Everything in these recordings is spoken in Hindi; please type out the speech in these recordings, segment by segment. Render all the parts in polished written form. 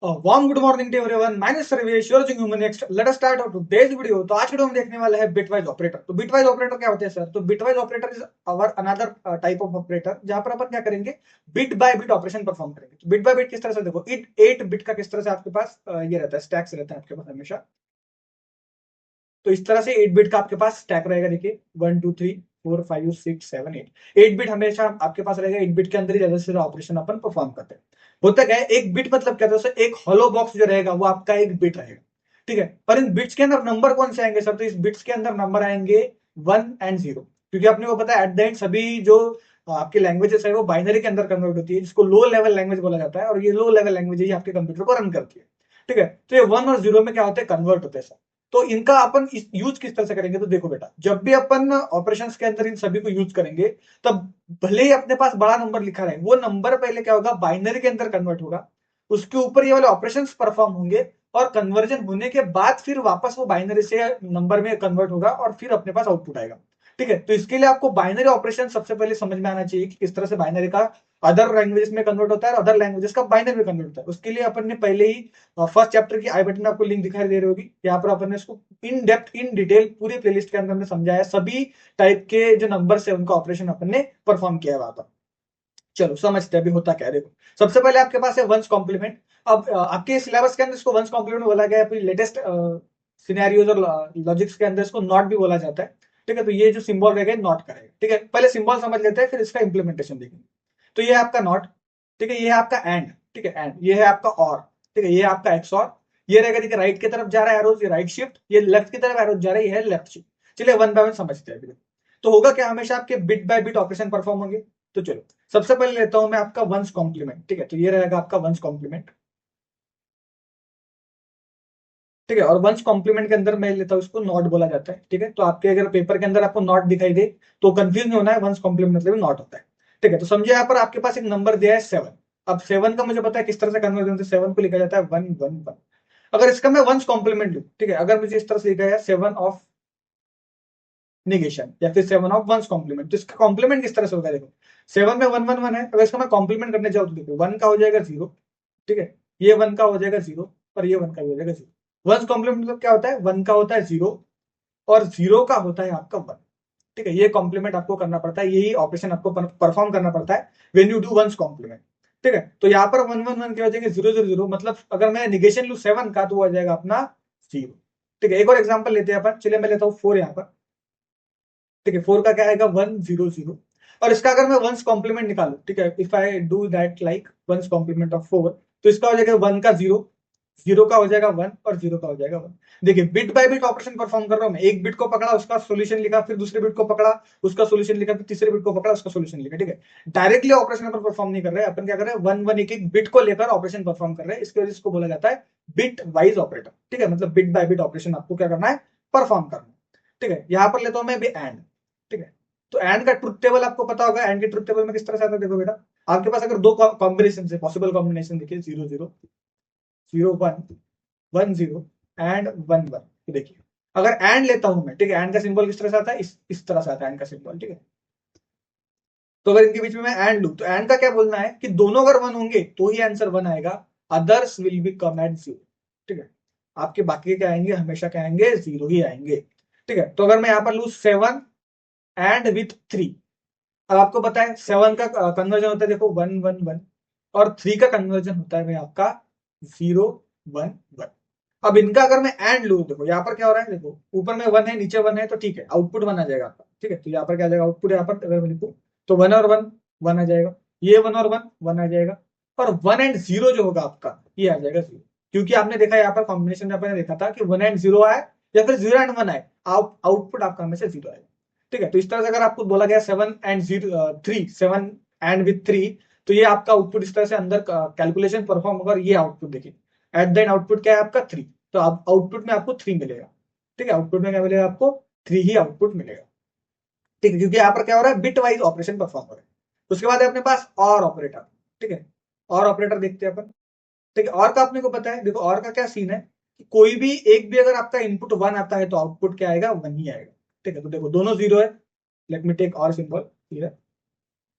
Warm good morning to everyone. My name is Sarvesh, you are watching Human Next. Let us start our today's video. तो आज वीडियो में देखने वाला है बिटवाइज ऑपरेटर। तो बिटवाइज ऑपरेटर क्या होते हैं सर? तो bitwise operator is our another type of operator जहां पर अपन क्या करेंगे, bit by bit operation perform करेंगे। तो बिट बाय बिट किस तरह से, देखो 8 बिट का किस तरह से आपके पास ये रहता है, स्टैक्स रहता है आपके पास हमेशा। तो इस तरह से 8 बिट का आपके पास स्टैक रहेगा। देखिए 1 2 3 4 5 6 7 8 8 बिट हमेशा आपके पास रहेगा। 8 बिट के अंदर ही ज्यादा से ज्यादा ऑपरेशन अपन परफॉर्म करते हैं। होता क्या है, एक बिट मतलब क्या होता है, एक हॉलो बॉक्स जो रहेगा वो आपका एक बिट रहेगा, ठीक है। पर इन बिट्स के अंदर नंबर कौन से आएंगे सर? तो इस बिट्स के अंदर नंबर आएंगे 1 एंड 0, क्योंकि आपने को पता है एट द एंड सभी जो आपकी लैंग्वेजेस है वो बाइनरी के अंदर कन्वर्ट होती है, जिसको लो लेवल लैंग्वेज बोला जाता है, और ये लो लेवल लैंग्वेज ही आपके कंप्यूटर को रन करती है, ठीक है। तो ये 1 और 0 में क्या होते हैं, कन्वर्ट होते हैं सर। तो इनका अपन यूज किस तरह से करेंगे? तो देखो बेटा, जब भी अपन ऑपरेशंस के अंदर इन सभी को यूज करेंगे, तब भले ही अपने पास बड़ा नंबर लिखा रहे, वो नंबर पहले क्या होगा, बाइनरी के अंदर कन्वर्ट होगा। उसके ऊपर ये वाले ऑपरेशंस परफॉर्म होंगे, और कन्वर्जन होने के बाद फिर वापस वो बाइनरी से नंबर में कन्वर्ट होगा, और फिर अपने पास आउटपुट आएगा, ठीक है। तो इसके लिए आपको बाइनरी ऑपरेशन सबसे पहले समझ में आना चाहिए कि किस तरह से बाइनरी का अदर लैंग्वेजेस में कन्वर्ट होता है और अदर लैंग्वेजेस का बाइनरी में कन्वर्ट होता है। उसके लिए अपन ने पहले ही फर्स्ट चैप्टर की आई बटन में आपको लिंक दिखाई दे रही होगी, यहाँ पर अपन ने इसको इन डेप्थ इन डिटेल पूरी प्लेलिस्ट के अंदर हमने समझाया, सभी टाइप के जो नंबर है उनका ऑपरेशन अपन ने परफॉर्म किया है वहां पर। चलो समझते हैं अभी होता क्या है। देखो सबसे पहले आपके पास है वंस कॉम्प्लीमेंट। अब आपके सिलेबस के अंदर इसको वंस कॉम्प्लीमेंट बोला गया है, लेटेस्ट सिनेरियोज और लॉजिक्स के अंदर इसको नॉट भी बोला जाता है, ठीक है। तो ये जो सिंबल रहेगा नॉट करेगा, ठीक है। पहले सिंबल समझ लेते हैं, फिर इसका इंप्लीमेंटेशन देखेंगे। तो ये है आपका नॉट, ठीक है। ये है आपका एंड, ठीक है, एंड। ये है आपका और, ठीक है। ये है आपका एक्स और। ये रहेगा, देखिए राइट की तरफ जा रहा है एरोज, ये राइट शिफ्ट। ये लेफ्ट की तरफ एरोज जा रहा है, ये है लेफ्ट शिफ्ट। चलिए वन बाय वन समझते हैं अभी। तो होगा क्या, हमेशा आपके bit by bit operation perform होंगे। तो चलो सबसे पहले लेता हूं मैं आपका वंस कॉम्प्लीमेंट, ठीक है। तो ये रहेगा आपका वंस कॉम्प्लीमेंट, ठीक है। और वंस कॉम्प्लीमेंट के अंदर मैं लेता हूं इसको नॉट बोला जाता है, ठीक है। तो आपके अगर पेपर के अंदर आपको नॉट दिखाई दे तो कंफ्यूज नहीं होना है, वंस कॉम्प्लीमेंट मतलब नॉट होता है, ठीक है। तो समझिए यहाँ पर आपके पास एक नंबर दिया है 7। अब 7 का मुझे पता है किस तरह से कन्वर्जन होता है, 7 को लिखा जाता है 1 1 1। अगर इसका मैं वंस कॉम्प्लीमेंट लूं, ठीक है, अगर मुझे इस तरह से लिखा है 7 ऑफ निगेशन या फिर 7 ऑफ वंस कॉम्प्लीमेंट, तो इसका कॉम्प्लीमेंट किस तरह से होगा? देखो 7 में 1 1 1 है, अगर इसका मैं कॉम्प्लीमेंट करने जाऊँ तो देखो 1 का हो जाएगा 0, ठीक है। ये 1 का हो जाएगा 0, और ये 1 का भी हो जाएगा 0। वंस कॉम्प्लीमेंट मतलब क्या होता है, 1 का होता है 0 और 0 का होता है आपका 1, ठीक है। ये कॉम्प्लीमेंट आपको करना पड़ता है, यही ऑपरेशन आपको परफॉर्म करना पड़ता है when you do one's complement, ठीक है। तो यहाँ पर 1 1 1 की वजह 0 0 0, मतलब अगर मैं निगेशन लू 7 का तो वो आ जाएगा अपना 0, ठीक है। एक और एग्जाम्पल लेते हैं अपन, चलिए मैं लेता हूँ 4 यहाँ पर, ठीक है। 4 का क्या आएगा 1 0 0। और इसका अगर मैं वंस कॉम्प्लीमेंट निकालू, ठीक है, if I do that like one's complement of 4, तो इसका हो जाएगा 1 का 0, 0 का हो जाएगा 1, और 0 का हो जाएगा 1। देखिए bit by bit operation perform कर रहा हूं मैं, एक बिट को पकड़ा उसका सोल्यूशन लिखा, फिर दूसरे बिट को पकड़ा उसका सोल्यूशन लिखा, फिर तीसरे बिट को पकड़ा उसका सोल्यूशन लिखा, ठीक है। डायरेक्टली ऑपरेशन अपन परफॉर्म नहीं कर रहे, अपन क्या कर रहे हैं, 1 1 एक एक बिट को लेकर ऑपरेशन परफॉर्म कर रहे हैं। इसकी वजह से इसको बोला जाता है बिट वाइज ऑपरेटर, ठीक है। मतलब बिट बाय बिट ऑपरेशन आपको क्या करना है, परफॉर्म करना है, ठीक है। यहां पर लेता हूं मैं भी एंड, ठीक है। तो एंड का ट्रुथ टेबल आपको पता होगा, एंड के ट्रुथ टेबल में किस तरह से आता है, देखो बेटा, आपके पास अगर दो कॉम्बिनेशन है, पॉसिबल कॉम्बिनेशन देखिए 0 0 0 1 1 0 एंड 1 1। देखिए अगर एंड लेता हूं मैं, ठीक है, एंड का सिंबल किस तरह से आता है, इस तरह से आता है एंड का सिंबल, ठीक है। तो अगर इनके बीच में मैं एंड लू, तो एंड का क्या बोलना है कि दोनों अगर 1 होंगे तो ही आंसर 1 आएगा, others will be come at 0, ठीक है। आपके बाकी के क्या आएंगे, हमेशा क्या आएंगे, 0 ही आएंगे, ठीक है। तो अगर मैं यहां पर लू 7 एंड विथ 3, अब आपको पता है 7 का कन्वर्जन होता है, देखो 1 1 1, और 3 का कन्वर्जन होता है भाई आपका 0 1 1। अब इनका अगर मैं एंड लू, देखो यहाँ पर क्या हो रहा है, देखो ऊपर में 1 है नीचे 1 है, तो ठीक है आउटपुट 1 आ जाएगा आपका, ठीक है। तो यहाँ पर क्या आ जाएगा आउटपुट, यहाँ पर अगर मैं लिखूं तो 1 और 1 1 आ जाएगा, ये 1 और 1 1 आ जाएगा, और 1 एंड 0 जो होगा आपका ये आ जाएगा 0, क्योंकि आपने देखा यहाँ पर कॉम्बिनेशन में आपने देखा था कि 1 एंड 0 आए या फिर 0 एंड 1 आए, आउटपुट आपका हमेशा 0 आएगा, ठीक है। तो इस तरह से अगर आपको बोला गया 7 एंड 0 3 7 एंड विथ 3, तो ये आपका आउटपुट इस तरह से अंदर कैलकुलेशन परफॉर्म होगा, और ये आउटपुट देखिए एट द एंड आउटपुट क्या है आपका 3। तो आप आउटपुट में आपको 3 मिलेगा, ठीक है। आउटपुट में क्या मिलेगा आपको, 3 ही आउटपुट मिलेगा, ठीक है, क्योंकि यहाँ पर क्या हो रहा है, बिट वाइज ऑपरेशन परफॉर्म हो रहा है। उसके बाद है अपने पास और ऑपरेटर, ठीक है। और ऑपरेटर देखते हैं अपन, ठीक है। और का अपने को पता है, देखो और का क्या सीन है कि कोई भी एक भी अगर आपका इनपुट 1 आता है तो आउटपुट क्या आएगा, 1 ही आएगा, ठीक है। तो देखो दोनों 0 है, लेट मी टेक और सिंबल, ठीक है,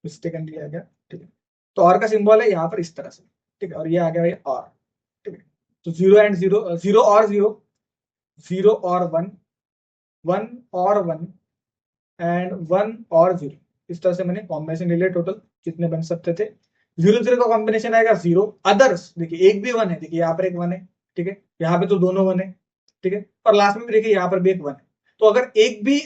मिस्टेकनली आ गया, ठीक है। तो और का सिंबल है यहाँ पर इस तरह से, ठीक है, और ये आ गया ये और, ठीक है। तो 0 एंड 0, 0 और 0, 0 और 1, 1 और 1 एंड 1 और 0। इस तरह से मैंने कॉम्बिनेशन ले लिया। टोटल कितने बन सकते थे? 0 0 का कॉम्बिनेशन आएगा 0, अदर्स देखिए एक भी 1 है, देखिए यहाँ पर एक 1 है, ठीक है, यहाँ पे तो दोनों 1 है, ठीक है, और लास्ट में भी देखिए यहाँ पर भी एक 1 है। तो अगर एक भी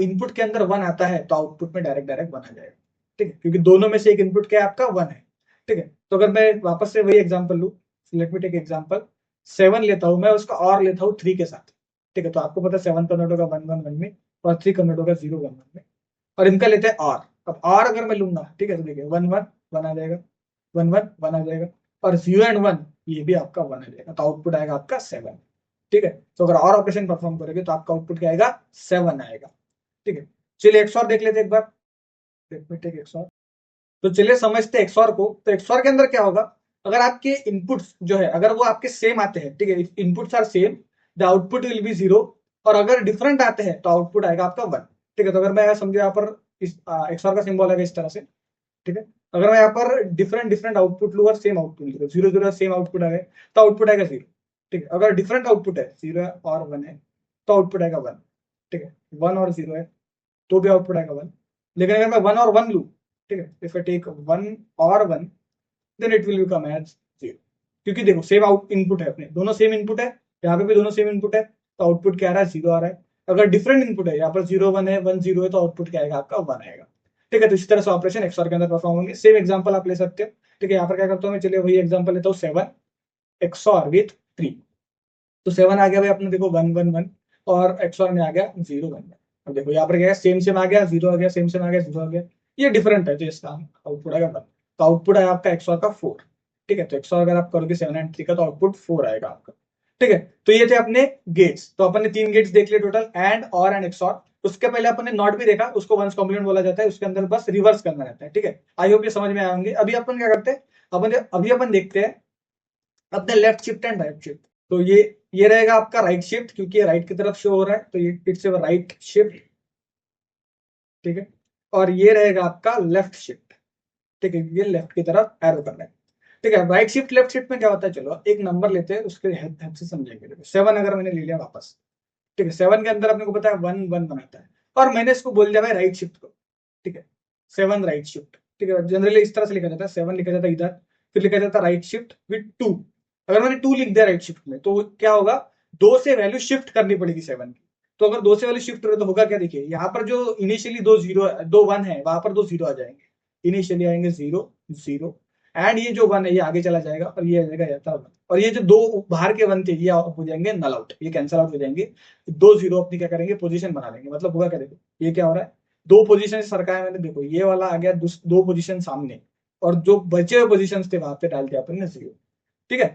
इनपुट के अंदर 1 आता है तो आउटपुट में डायरेक्ट 1 आ जाएगा, ठीक है, क्योंकि दोनों में से एक इनपुट क्या है आपका 1 है, ठीक है। तो अगर मैं वापस से वही एग्जाम्पल लू, लेट मी टेक एग्जाम्पल 7 लेता हूँ मैं, उसका और लेता हूँ 3 के साथ, ठीक है। तो आपको पता है 7 कन्वर्ट होगा 1 1 1 में और 3 कन्वर्ट होगा 0 1 1 में, और इनका लेते हैं और। अब और अगर मैं लूंगा, ठीक है, तो देखिए 1 1 1 आ जाएगा, 1 1 1 आ जाएगा, और 0 एंड 1 ये भी आपका 1 आ जाएगा, तो आउटपुट आएगा आपका 7, ठीक है। तो अगर और ऑपरेशन परफॉर्म करोगे तो आपका आउटपुट क्या आएगा? 7 आएगा, ठीक है। चलिए एक्सऑर देख लेते हैं एक बार, लेट मी टेक एक्सऑर। तो चलिए समझते हैं एक्सऑर को। तो एक्सऑर के अंदर क्या होगा, अगर आपके इनपुट्स जो है अगर वो आपके सेम आते हैं, ठीक है, inputs are same, the output will be 0, और अगर डिफरेंट आते हैं तो आउटपुट आएगा आपका 1, ठीक है। तो अगर मैं समझो यहाँ पर इस एक्सऑर का सिंबल आएगा इस तरह से, ठीक है। अगर मैं यहाँ पर डिफरेंट डिफरेंट आउटपुट लूँ और सेम आउटपुट लूँ, 0 0 सेम आउटपुट आएगा तो आउटपुट आएगा 0, ठीक है। अगर डिफरेंट आउटपुट है, 0 और 1 है, तो आउटपुट आएगा 1, ठीक है। 1 और 0 है तो भी आउटपुट आएगा 1। लेकिन अगर मैं 1 और 1 लूँ, ठीक है, इफ आई टेक 1 और 1 then it will become as 0, क्योंकि देखो सेम आउट इनपुट है, अपने दोनों सेम इनपुट है, यहाँ पे भी दोनों सेम इनपुट है, तो आउटपुट क्या आ रहा है? 0 आ रहा है। अगर डिफरेंट इनपुट है, यहाँ पर 0 1 है 1 0 है, तो आउटपुट क्या आएगा आपका? 1 आएगा, ठीक है। तो इसी तरह से ऑपरेशन एक्सऑर के अंदर परफॉर्म होंगे। सेम एग्जांपल आप ले सकते हो, ठीक है। यहाँ पर क्या करता हूँ मैं, चलिए वही एग्जांपल लेता हूँ 7 एक्सऑर विथ 3। तो 7 आ गया भाई अपने, देखो 1 1 1, और एक्सऑर में आ गया 0 1 1। अब देखो यहाँ पर क्या है, सेम सेम आ गया, 0 आ गया, सेम सेम आ गया, 0 आ गया, ये डिफरेंट है तो इसका आउटपुट आएगा 1। तो आउटपुट आया आपका एक्सऑर का 4, ठीक है। तो एक्सऑर अगर आप करोगे 7 एंड 3 का तो आउटपुट 4 आएगा आपका, ठीक है। तो ये थे अपने गेट्स। तो अपन ने 3 गेट्स देख लिए टोटल, एंड, और एंड एक्सऑर। उसके पहले अपन ने नॉट भी देखा, उसको वंस कॉम्प्लीमेंट बोला जाता है, उसके अंदर बस रिवर्स करना रहता है, ठीक है। आई होप ये समझ में आएंगे। अभी अपन क्या करते हैं, अभी अपन देखते हैं अपने left shift and right shift. तो ये रहेगा आपका राइट शिफ्ट, क्योंकि ये राइट की तरफ शो हो रहा है, तो ये इट्स राइट शिफ्ट, ठीक है। और ये रहेगा आपका लेफ्ट शिफ्ट, ठीक है, ये लेफ्ट की तरफ एरो कर रहा है, ठीक है। राइट शिफ्ट लेफ्ट शिफ्ट में क्या होता है, चलो एक नंबर लेते हैं, उसके हेल्प से समझेंगे। देखो 7 अगर मैंने ले लिया वापस, ठीक है, 7 के अंदर अपने को पता है 1 1 बनाता है, और मैंने इसको बोल दिया भाई राइट शिफ्ट को, ठीक है, 7 राइट शिफ्ट, ठीक है। जनरली इस तरह से लिखा जाता है, 7 लिखा जाता है इधर, फिर लिखा जाता है राइट शिफ्ट विद 2। अगर मैंने 2 लिख दिया राइट शिफ्ट में, तो क्या होगा, 2 से वैल्यू शिफ्ट करनी पड़ेगी 7 की। तो अगर 2 से वैल्यू शिफ्ट हो तो होगा क्या, देखिए यहाँ पर जो इनिशियली 2 1 है, वहां पर 2 0 आ जाएंगे। इनिशियली आएंगे 0 0, एंड ये जो 1 है ये आगे चला जाएगा, और ये आ जाएगा यहाँ 1, और ये जो 2 बाहर के 1 थे ये हो जाएंगे नल आउट, ये कैंसल आउट हो जाएंगे। 2 0 अपनी क्या करेंगे, पोजीशन बना लेंगे। मतलब होगा क्या, देखो ये क्या हो रहा है, 2 पोजीशन सरकाया मैंने, देखो ये वाला आ गया 2 पोजीशन सामने, और जो बचे हुए पोजीशन थे वहां पे डाल दिया अपन ने 0, ठीक है।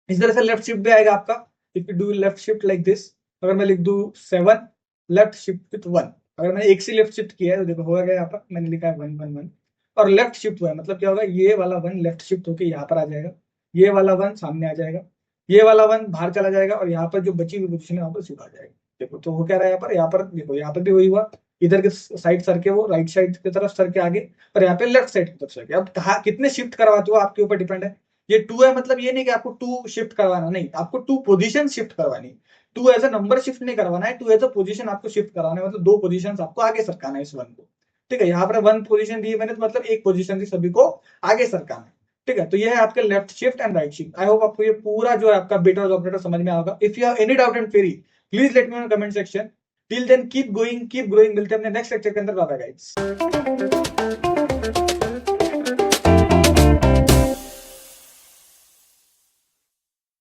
इस तरह से लेफ्ट शिफ्ट भी आएगा आपका। If you do left shift like this, अगर मैं लिख दूं 7 लेफ्ट शिफ्ट विथ 1, अगर मैंने एक से लेफ्ट शिफ्ट किया है तो देखो होगा क्या, यहाँ पर मैंने लिखा है 1 1 1, और लेफ्ट शिफ्ट हुआ है, मतलब क्या होगा, ये वाला 1 लेफ्ट शिफ्ट होकर यहाँ पर आ जाएगा, ये वाला 1 सामने आ जाएगा, ये वाला 1 बाहर चला जाएगा, और यहाँ पर जो बची हुई पोजिशन है वहां पर शिफ्ट आ जाएगा। देखो तो हो क्या रहा है यहाँ पर देखो यहाँ पर भी वही हुआ, इधर के साइड सर के, वो राइट साइड की तरफ सर के आगे, और यहाँ पे लेफ्ट साइड की तरफ सर के। अब कहा कितने शिफ्ट करवाते हो आपके ऊपर डिपेंड है। ये 2 है, मतलब ये नहीं कि आपको 2 शिफ्ट करवाना, नहीं, आपको 2 पोजीशन शिफ्ट करवानी। 2 एज अ नंबर शिफ्ट नहीं करवाना है, 2 एज अ पोजीशन आपको शिफ्ट करवाना है, मतलब 2 पोजीशन आपको आगे सरकाना है इस 1 को, ठीक है। यहाँ पर 1 पोजीशन दी मैंने, तो मतलब एक पोजीशन थी सभी को आगे सरकाना है, ठीक है। तो ये है आपके left shift and right shift. I hope आपको ये पूरा जो है आपका बीटा और ऑपरेटर समझ में आएगा। If you have any doubt and query please let me know in comment section. Till then keep going keep growing. मिलते हैं अपने नेक्स्ट लेक्चर के अंदर। Bye bye guys.